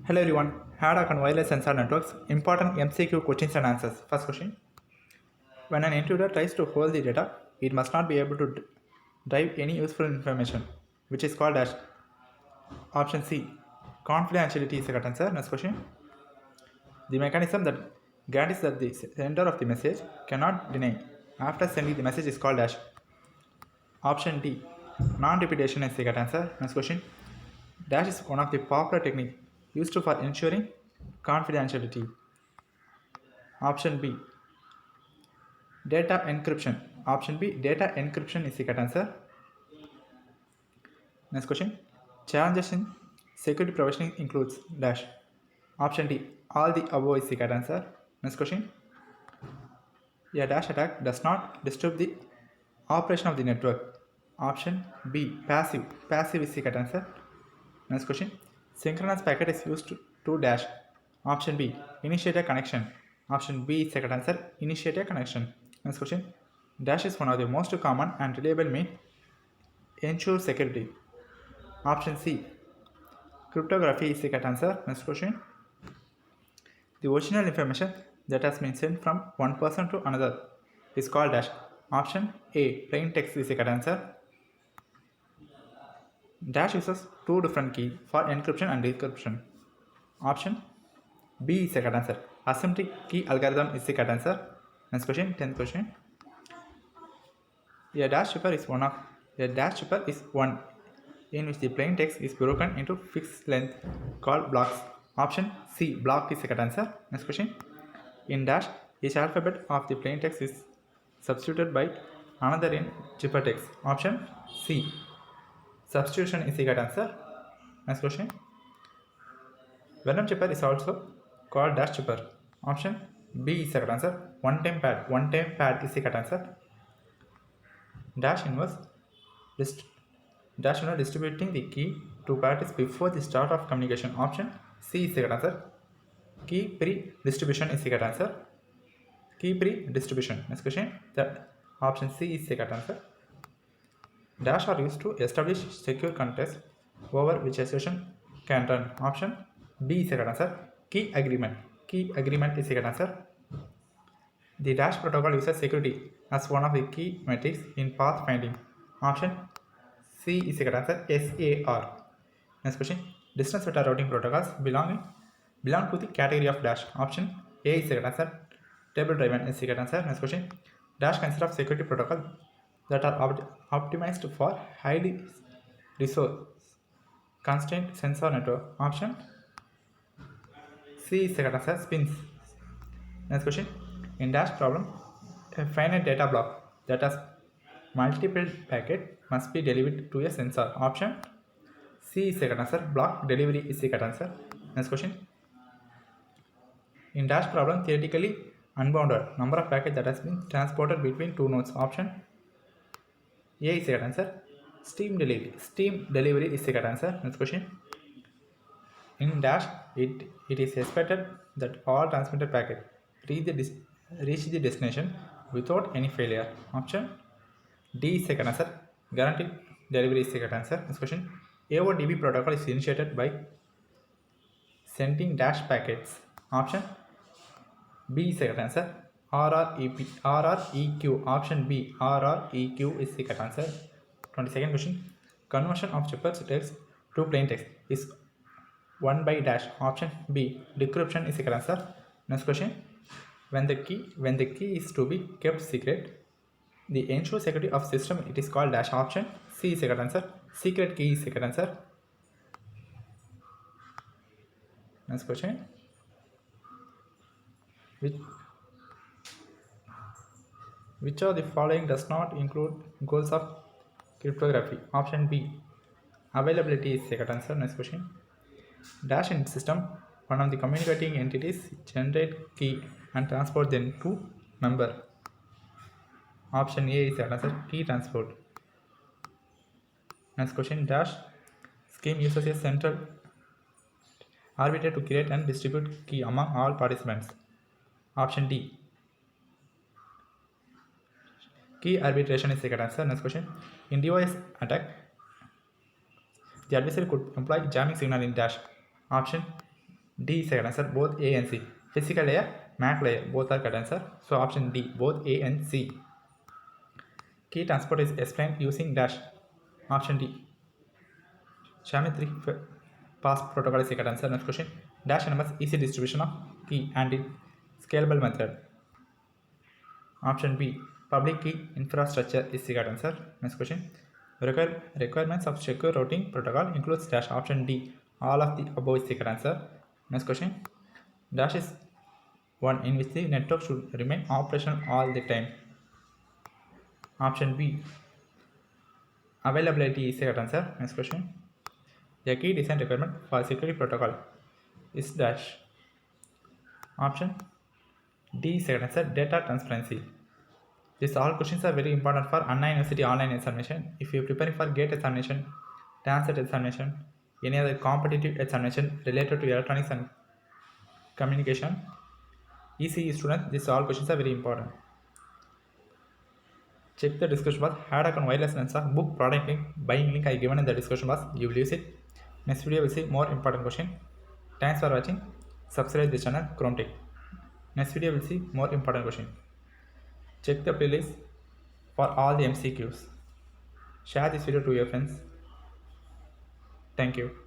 Hello everyone, Haddock on wireless sensor networks, important MCQ questions and answers. First question. When an intruder tries to hold the data, it must not be able to drive any useful information, which is called as option C. Confidentiality is the correct answer. Next question. The mechanism that guarantees that the sender of the message cannot deny after sending the message is called as option D. Non-repetition is the correct answer. Next question. Dash is one of the popular techniques used for ensuring confidentiality. Option B. Data encryption. Option B. Data encryption is the correct answer. Next question. Challenges in security provisioning includes dash. Option D. All the above is the correct answer. Next question. A dash attack does not disturb the operation of the network. Option B. Passive. Passive is the correct answer. Next question. Synchronous packet is used to dash. Option B. Initiate a connection. Option B is the correct answer. Initiate a connection. Next question. Dash is one of the most common and reliable means ensure security. Option C. Cryptography is the correct answer. Next question. The original information that has been sent from one person to another is called dash. Option A. Plain text is the correct answer. Dash uses two different keys for encryption and decryption. Option B is the correct answer. Asymmetric key algorithm is the correct answer. Next question, 10th question. A dash chipper is one in which the plain text is broken into fixed length called blocks. Option C. Block is the correct answer. Next question. In dash, each alphabet of the plain text is substituted by another in chipper text. Option C. Substitution is the correct answer. Next question. Venom chipper is also called dash chipper. Option B is the correct answer. One-time pad is the correct answer. Dash inverse distributing the key to parties before the start of communication. Option C is the correct answer. Key pre-distribution is the correct answer. Key pre-distribution. Next question. The option C is the correct answer. Dash are used to establish secure context over which a session can run. Option B is the correct answer. Key agreement. Key agreement is the correct answer. The dash protocol uses security as one of the key metrics in pathfinding. Option C is the correct answer. SAR. Next question. Distance vector routing protocols belong to the category of dash. Option A is the correct answer. Table driven is the correct answer. Next question. Dash consists of security protocols that are optimized for highly resource constrained sensor network. Option C is the correct answer. Spins. Next question. In dash problem, a finite data block that has multiple packets must be delivered to a sensor. Option C is the correct answer. Block delivery is the correct answer. Next question. In dash problem, theoretically unbounded number of packets that has been transported between two nodes. Option A is the correct answer. Steam delivery is the correct answer. Next question. In dash, it is expected that all transmitted packets reach the destination without any failure. Option D is the correct answer. Guaranteed delivery is the correct answer. Next question. AODB protocol is initiated by sending dash packets. Option B is the correct answer. RREQ. Option B. RREQ is the correct answer. 22nd question. Conversion of chipper text to plain text is 1 by dash. Option B. Decryption is the correct answer. Next question. When the key is to be kept secret, the ensure security of system, it is called dash. Option C is the correct answer. Secret key is the correct answer. Next question. Which of the following does not include goals of cryptography? Option B. Availability is the correct answer. Next question. Dash in system, one of the communicating entities generate key and transport them to member. Option A is the answer. Key transport. Next question. Dash scheme uses a central arbitrator to create and distribute key among all participants. Option D. Key arbitration is the correct answer. Next question. In DOS attack, the adversary could employ jamming signal in dash. Option D is correct answer. Both A and C. Physical layer, mat layer, both are correct answer. So option D, both A and C. Key transport is explained using dash. Option D. Geometry pass protocol is the correct answer. Next question. Dash NMS is the distribution of key and in scalable method. Option B. Public key infrastructure is the correct answer. Next question. Requirements of secure routing protocol includes dash. Option D. All of the above is the correct answer. Next question. Dash is one in which the network should remain operational all the time. Option B. Availability is the correct answer. Next question. The key design requirement for security protocol is dash. Option D is the correct answer. Data transparency. These all questions are very important for Anna University online examination. If you are preparing for GATE examination, TANCET examination, any other competitive examination related to electronics and communication, ECE students, these all questions are very important. Check the description box. Haddock and wireless sensor book product link, buying link I given in the description box. You will use it. Next video will see more important question. Thanks for watching. Subscribe this channel Chrome Tech. Next video will see more important question. Check the playlist for all the MCQs. Share this video to your friends. Thank you.